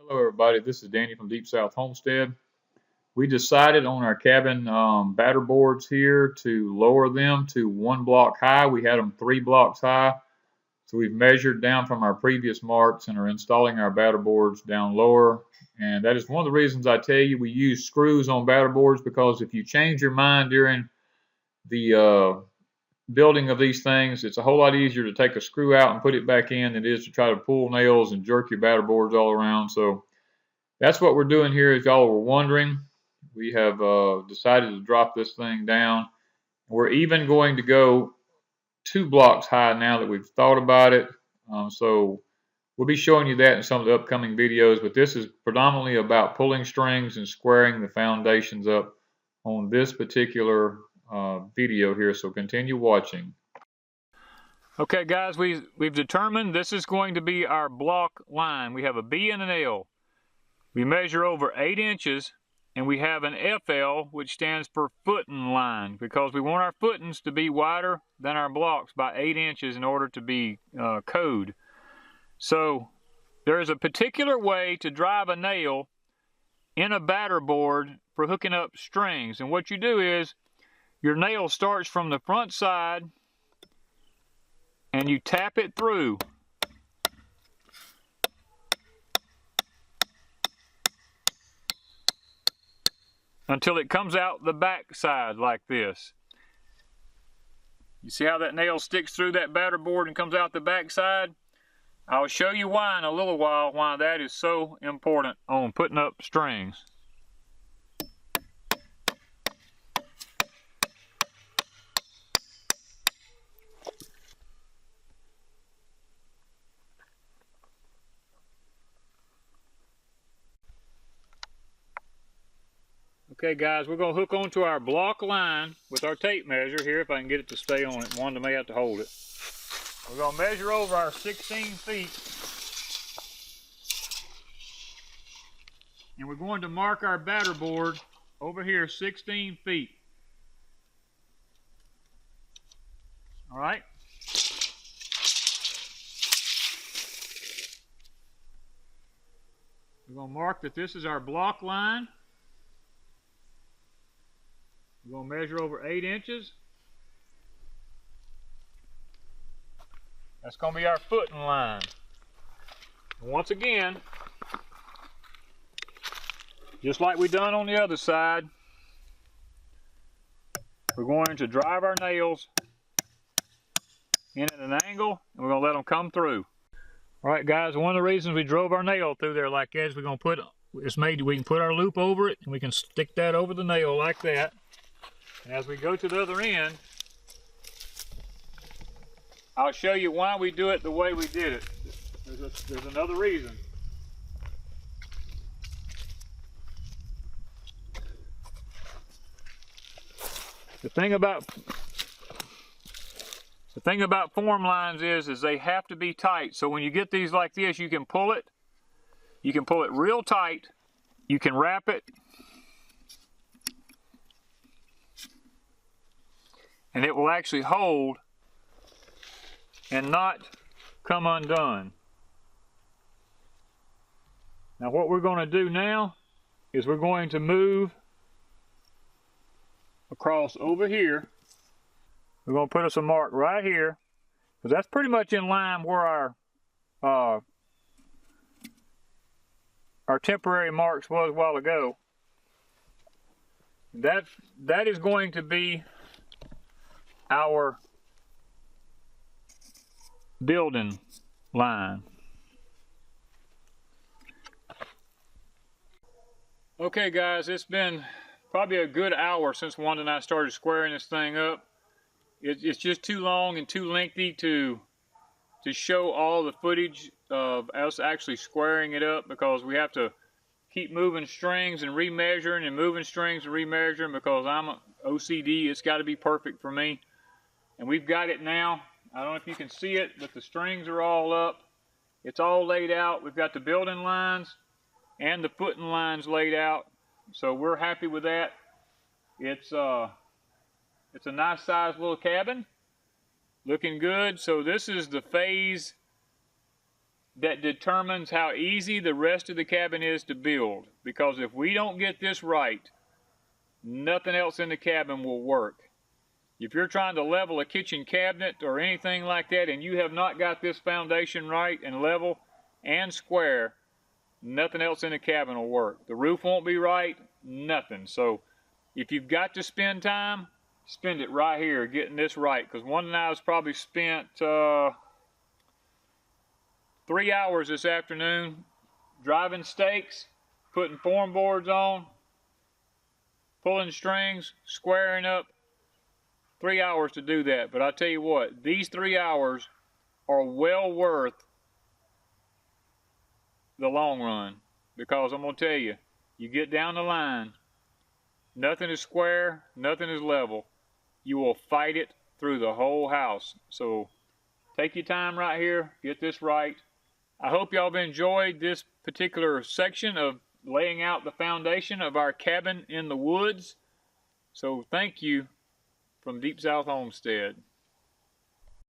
Hello everybody, this is Danny from Deep South Homestead. We decided on our cabin batter boards here to lower them to 1 block high. We had them 3 blocks high. So we've measured down from our previous marks and are installing our batter boards down lower. And that is one of the reasons I tell you we use screws on batter boards, because if you change your mind during the building of these things, it's a whole lot easier to take a screw out and put it back in than it is to try to pull nails and jerk your batter boards all around. So that's what we're doing here, if y'all were wondering. We have decided to drop this thing down. We're even going to go 2 blocks high now that we've thought about it. So we'll be showing you that in some of the upcoming videos, but this is predominantly about pulling strings and squaring the foundations up on this particular video here, so continue watching. Okay guys, we've determined this is going to be our block line. We have a B and an L. We measure over 8 inches, and we have an FL, which stands for footing line, because we want our footings to be wider than our blocks by 8 inches in order to be code. So there is a particular way to drive a nail in a batter board for hooking up strings. And what you do is, your nail starts from the front side, and you tap it through. Until it comes out the back side like this. You see how that nail sticks through that batter board and comes out the back side? I'll show you why in a little while, why that is so important on putting up strings. Okay guys, we're going to hook onto our block line with our tape measure here, if I can get it to stay on it. Wanda may have to hold it. We're going to measure over our 16 feet. And we're going to mark our batter board over here 16 feet. Alright? We're going to mark that this is our block line. We're going to measure over 8 inches. That's going to be our footing line. Once again, just like we done on the other side, we're going to drive our nails in at an angle, and we're going to let them come through. Alright guys, one of the reasons we drove our nail through there like that is we're going to put, it's made, we can put our loop over it, and we can stick that over the nail like that. And as we go to the other end, I'll show you why we do it the way we did it. There's another reason. The thing about form lines is they have to be tight. So when you get these like this, you can pull it. You can pull it real tight. You can wrap it. And it will actually hold and not come undone. Now what we're going to do now is we're going to move across over here. We're going to put us a mark right here, because that's pretty much in line where our temporary marks was a while ago. That is going to be our building line. Okay guys, it's been probably a good hour since Wanda and I started squaring this thing up. It's just too long and too lengthy to show all the footage of us actually squaring it up, because we have to keep moving strings and remeasuring and moving strings and remeasuring, because I'm a OCD. It's got to be perfect for me. And we've got it now. I don't know if you can see it, but the strings are all up. It's all laid out. We've got the building lines and the footing lines laid out. So we're happy with that. It's a nice sized little cabin. Looking good. So this is the phase that determines how easy the rest of the cabin is to build. Because if we don't get this right, nothing else in the cabin will work. If you're trying to level a kitchen cabinet or anything like that and you have not got this foundation right and level and square, nothing else in the cabin will work. The roof won't be right, nothing. So if you've got to spend time, spend it right here getting this right. Because Wanda and I has probably spent 3 hours this afternoon driving stakes, putting form boards on, pulling strings, squaring up. 3 hours to do that. But I tell you what, these 3 hours are well worth the long run. Because I'm going to tell you, you get down the line, nothing is square, nothing is level. You will fight it through the whole house. So take your time right here, get this right. I hope y'all have enjoyed this particular section of laying out the foundation of our cabin in the woods. So thank you from Deep South Homestead.